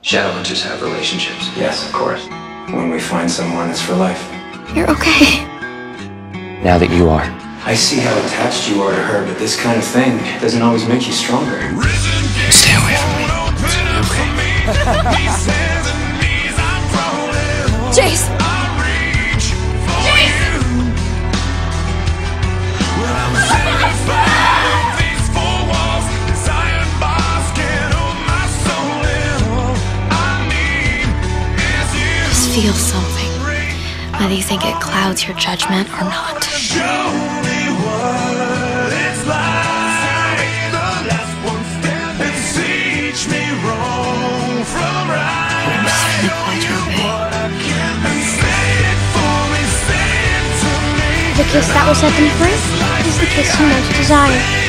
Shadowhunters have relationships. Yes, of course. When we find someone, it's for life. You're okay. Now that you are. I see how attached you are to her, but this kind of thing doesn't always make you stronger. Stay away from me. It's okay. Jace! Just feel something. Whether you think it clouds your judgment or not. Show me what it's like. The last one stand and teach me wrong from right. I'm just really glad you're okay. Say it for me, say it to me. The kiss that will set them free is the kiss you most desire.